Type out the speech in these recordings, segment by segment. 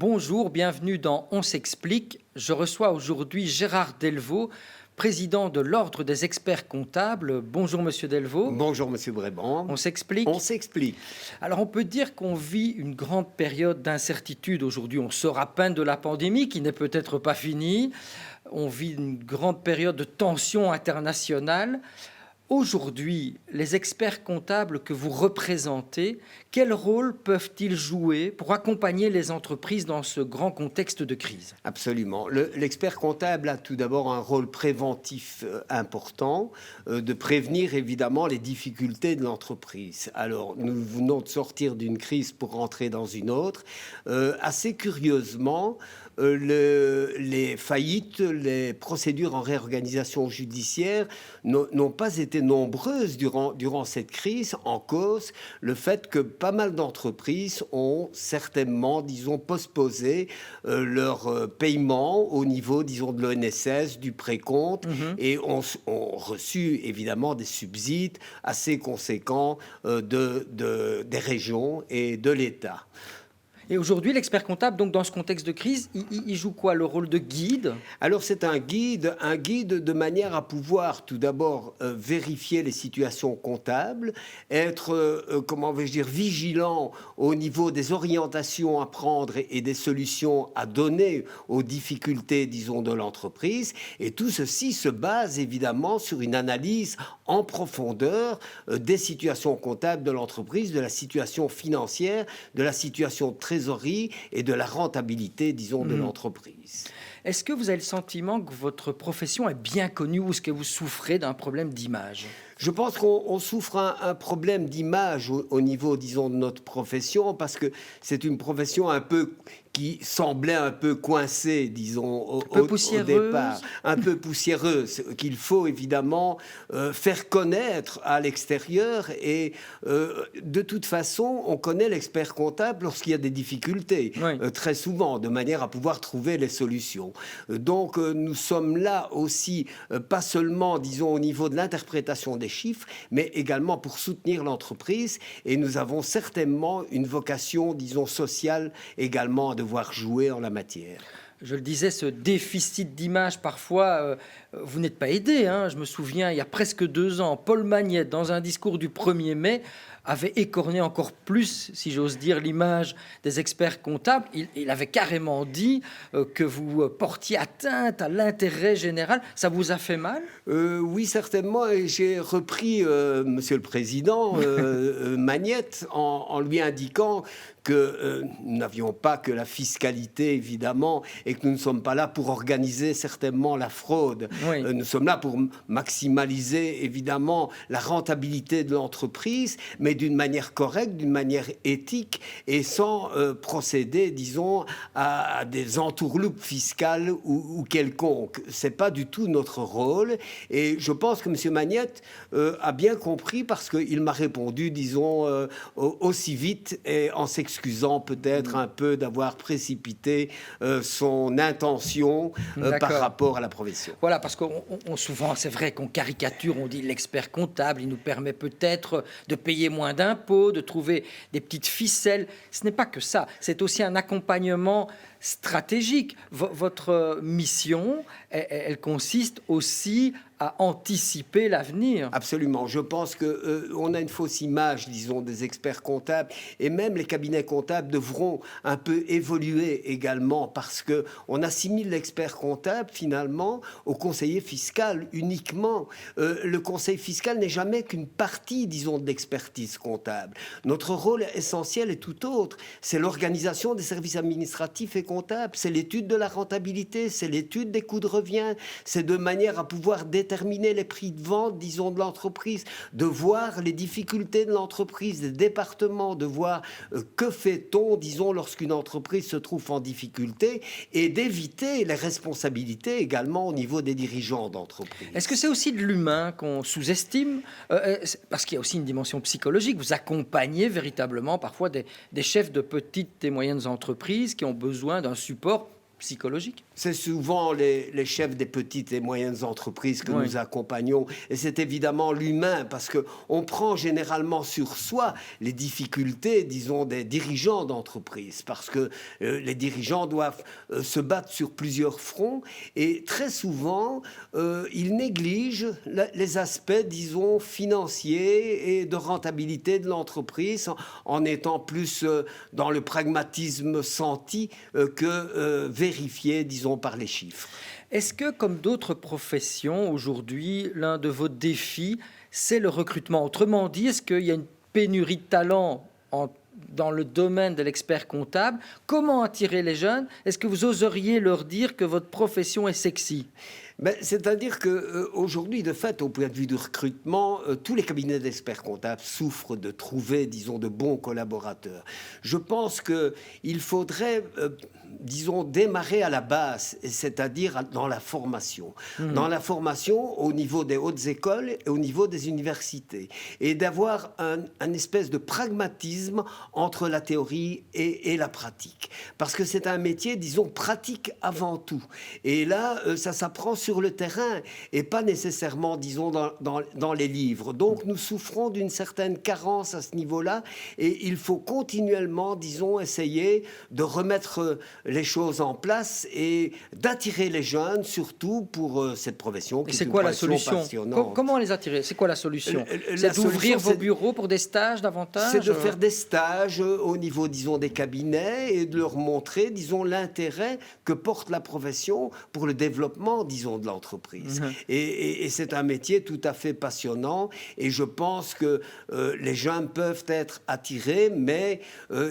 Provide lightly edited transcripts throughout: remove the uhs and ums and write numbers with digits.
Bonjour, bienvenue dans On s'explique. Je reçois aujourd'hui Gérard Delvaux, président de l'Ordre des experts comptables. Bonjour Monsieur Delvaux. Bonjour Monsieur Bréban. On s'explique. On s'explique. Alors on peut dire qu'on vit une grande période d'incertitude. Aujourd'hui, on sort à peine de la pandémie qui n'est peut-être pas finie. On vit une grande période de tension internationale. Aujourd'hui, les experts comptables que vous représentez, quel rôle peuvent-ils jouer pour accompagner les entreprises dans ce grand contexte de crise? Absolument. L'expert comptable a tout d'abord un rôle préventif important, de prévenir évidemment les difficultés de l'entreprise. Alors, nous venons de sortir d'une crise pour rentrer dans une autre. Assez curieusement, les faillites, les procédures en réorganisation judiciaire n'ont pas été nombreuses durant cette crise, en cause le fait que pas mal d'entreprises ont certainement, disons, postposé leur paiement au niveau, disons, de l'ONSS, du précompte, et ont reçu évidemment des subsides assez conséquents des régions et de l'État. Et aujourd'hui, l'expert comptable, donc dans ce contexte de crise, il joue quoi? Le rôle de guide? Alors c'est un guide de manière à pouvoir tout d'abord vérifier les situations comptables, être, comment vais-je dire, vigilant au niveau des orientations à prendre et des solutions à donner aux difficultés, disons, de l'entreprise. Et tout ceci se base évidemment sur une analyse en profondeur des situations comptables de l'entreprise, de la situation financière, de la situation trésorerie et de la rentabilité, disons, de l'entreprise. Est-ce que vous avez le sentiment que votre profession est bien connue ou est-ce que vous souffrez d'un problème d'image? Je pense qu'on souffre un problème d'image au niveau, disons, de notre profession, parce que c'est une profession un peu qui semblait un peu coincée, disons, au départ. Un peu poussiéreuse, qu'il faut évidemment faire connaître à l'extérieur. Et de toute façon, on connaît l'expert comptable lorsqu'il y a des difficultés, très souvent, de manière à pouvoir trouver les solutions. Donc, nous sommes là aussi, pas seulement, disons, au niveau de l'interprétation des chiffres, mais également pour soutenir l'entreprise. Et nous avons certainement une vocation, disons, sociale également à devoir jouer en la matière. Je le disais, ce déficit d'image, parfois, vous n'êtes pas aidé. Je me souviens, il y a presque 2 ans, Paul Magnette, dans un discours du 1er mai, avait écorné encore plus, si j'ose dire, l'image des experts comptables. Il avait carrément dit que vous portiez atteinte à l'intérêt général. Ça vous a fait mal? Oui, certainement. Et j'ai repris Monsieur le Président Magnette en lui indiquant que nous n'avions pas que la fiscalité, évidemment, et que nous ne sommes pas là pour organiser certainement la fraude. Nous sommes là pour maximaliser, évidemment, la rentabilité de l'entreprise, mais d'une manière correcte, d'une manière éthique, et sans procéder, disons, à des entourloupes fiscales ou quelconques. C'est pas du tout notre rôle. Et je pense que M. Magnette a bien compris, parce qu'il m'a répondu, disons, aussi vite, et en s'excusant peut-être un peu d'avoir précipité son intention par rapport à la profession. Voilà, parce qu'on souvent, c'est vrai qu'on caricature, on dit l'expert comptable, il nous permet peut-être de payer moins d'impôts, de trouver des petites ficelles. Ce n'est pas que ça, c'est aussi un accompagnement stratégique. Votre mission, elle consiste aussi à anticiper l'avenir. Absolument. Je pense qu'on a une fausse image, disons, des experts comptables, et même les cabinets comptables devront un peu évoluer également, parce qu'on assimile l'expert comptable finalement au conseiller fiscal uniquement. Le conseil fiscal n'est jamais qu'une partie, disons, de l'expertise comptable. Notre rôle essentiel est tout autre. C'est l'organisation des services administratifs et comptables, c'est l'étude de la rentabilité, c'est l'étude des coûts de revient, c'est de manière à pouvoir déterminer les prix de vente, disons, de l'entreprise, de voir les difficultés de l'entreprise, des départements, de voir que fait-on, disons, lorsqu'une entreprise se trouve en difficulté, et d'éviter les responsabilités également au niveau des dirigeants d'entreprise. Est-ce que c'est aussi de l'humain qu'on sous-estime? Parce qu'il y a aussi une dimension psychologique. Vous accompagnez véritablement parfois des chefs de petites et moyennes entreprises qui ont besoin d'un support psychologique. C'est souvent les chefs des petites et moyennes entreprises que nous accompagnons. Et c'est évidemment l'humain, parce qu'on prend généralement sur soi les difficultés, disons, des dirigeants d'entreprise, parce que les dirigeants doivent se battre sur plusieurs fronts. Et très souvent, ils négligent les aspects, disons, financiers et de rentabilité de l'entreprise, en étant plus dans le pragmatisme senti que vérifié, disons, par les chiffres. Est-ce que, comme d'autres professions, aujourd'hui, l'un de vos défis, c'est le recrutement? Autrement dit, est-ce qu'il y a une pénurie de talents dans le domaine de l'expert comptable? Comment attirer les jeunes? Est-ce que vous oseriez leur dire que votre profession est sexy? C'est-à-dire qu'aujourd'hui, de fait, au point de vue du recrutement, tous les cabinets d'experts comptables souffrent de trouver, disons, de bons collaborateurs. Je pense qu'il faudrait, disons, démarrer à la base, c'est-à-dire dans la formation. Dans la formation au niveau des hautes écoles et au niveau des universités. Et d'avoir un espèce de pragmatisme entre la théorie et la pratique. Parce que c'est un métier, disons, pratique avant tout. Et là, ça s'apprend sur le terrain et pas nécessairement, disons, dans les livres. Donc, nous souffrons d'une certaine carence à ce niveau-là et il faut continuellement, disons, essayer de remettre les choses en place et d'attirer les jeunes, surtout pour cette profession. Et c'est quoi la solution? Comment les attirer? C'est quoi la solution? C'est d'ouvrir vos bureaux pour des stages davantage? C'est de faire des stages au niveau, disons, des cabinets et de leur montrer, disons, l'intérêt que porte la profession pour le développement, disons, de l'entreprise. Et c'est un métier tout à fait passionnant et je pense que les jeunes peuvent être attirés, mais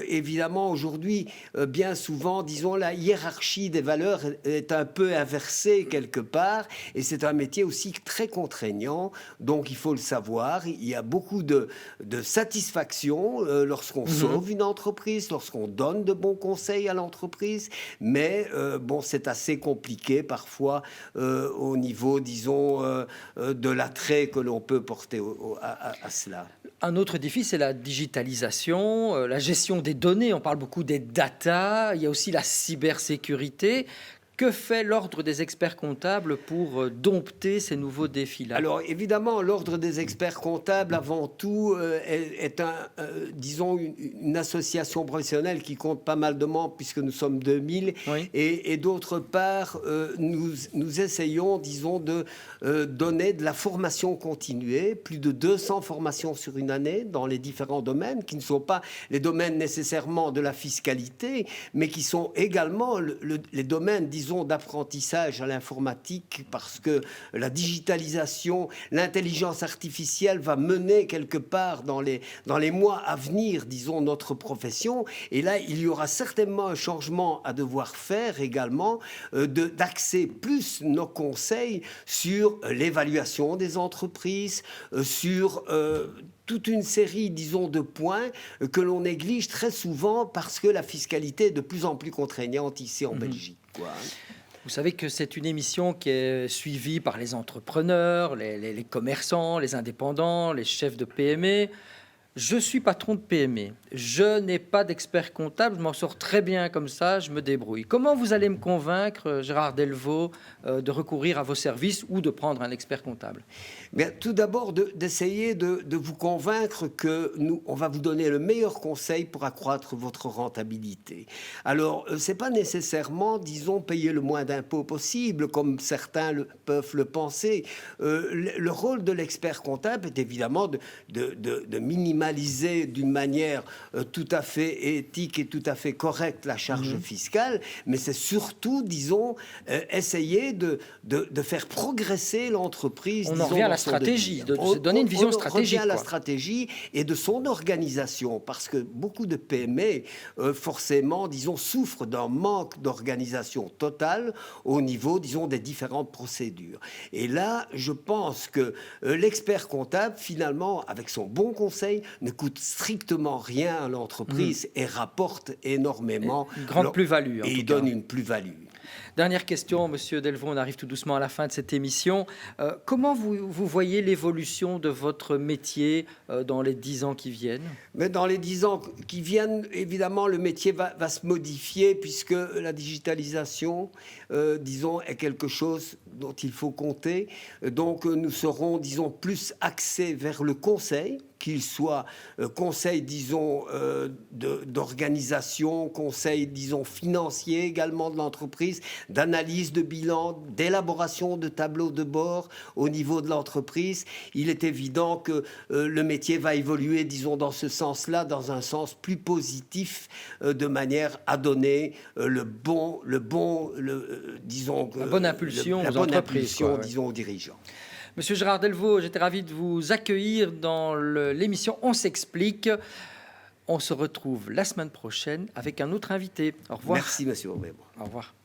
évidemment, aujourd'hui, bien souvent, disons, la hiérarchie des valeurs est un peu inversée quelque part et c'est un métier aussi très contraignant, donc il faut le savoir. Il y a beaucoup de satisfaction lorsqu'on sauve une entreprise, lorsqu'on donne de bons conseils à l'entreprise, mais bon, c'est assez compliqué parfois au niveau, disons, de l'attrait que l'on peut porter à cela. Un autre défi, c'est la digitalisation, la gestion des données. On parle beaucoup des data, il y a aussi la cybersécurité. Que fait l'Ordre des experts comptables pour dompter ces nouveaux défis-là? Alors, évidemment, l'Ordre des experts comptables, avant tout, est disons, une association professionnelle qui compte pas mal de membres, puisque nous sommes 2000. Oui. Et d'autre part, nous essayons, disons, de donner de la formation continuée, plus de 200 formations sur une année dans les différents domaines, qui ne sont pas les domaines nécessairement de la fiscalité, mais qui sont également les domaines, disons, d'apprentissage à l'informatique, parce que la digitalisation, l'intelligence artificielle va mener quelque part dans les mois à venir, disons, notre profession. Et là, il y aura certainement un changement à devoir faire également, d'axer plus nos conseils sur l'évaluation des entreprises, sur toute une série, disons, de points que l'on néglige très souvent parce que la fiscalité est de plus en plus contraignante ici en Belgique. Vous savez que c'est une émission qui est suivie par les entrepreneurs, les commerçants, les indépendants, les chefs de PME. Je suis patron de PME, je n'ai pas d'expert comptable, je m'en sors très bien comme ça, je me débrouille. Comment vous allez me convaincre, Gérard Delvaux, de recourir à vos services ou de prendre un expert comptable? Bien, tout d'abord, d'essayer de vous convaincre que on va vous donner le meilleur conseil pour accroître votre rentabilité. Alors, ce n'est pas nécessairement, disons, payer le moins d'impôts possible, comme certains peuvent le penser. Le rôle de l'expert comptable est évidemment de minimiser d'une manière tout à fait éthique et tout à fait correcte la charge fiscale, mais c'est surtout, disons, essayer de faire progresser l'entreprise. On en revient à la stratégie, de se donner une vision stratégique. On revient à la stratégie et de son organisation, parce que beaucoup de PME, forcément, disons, souffrent d'un manque d'organisation totale au niveau, disons, des différentes procédures. Et là, je pense que l'expert comptable, finalement, avec son bon conseil, ne coûte strictement rien à l'entreprise et rapporte énormément. Une grande plus-value. Et il donne une plus-value. Dernière question, Monsieur Delvaux, on arrive tout doucement à la fin de cette émission. Comment vous voyez l'évolution de votre métier dans les 10 ans qui viennent? Mais dans les 10 ans qui viennent, évidemment, le métier va se modifier puisque la digitalisation, disons, est quelque chose dont il faut compter. Donc, nous serons, disons, plus axés vers le conseil, qu'il soit conseil, disons, d'organisation, conseil, disons, financier également de l'entreprise, d'analyse de bilan, d'élaboration de tableaux de bord au niveau de l'entreprise. Il est évident que le métier va évoluer, disons, dans ce sens-là, dans un sens plus positif, de manière à donner la bonne impulsion, disons, aux dirigeants. Monsieur Gérard Delvaux, j'étais ravi de vous accueillir dans l'émission On s'explique. On se retrouve la semaine prochaine avec un autre invité. Au revoir. Merci, monsieur Aubert. Au revoir.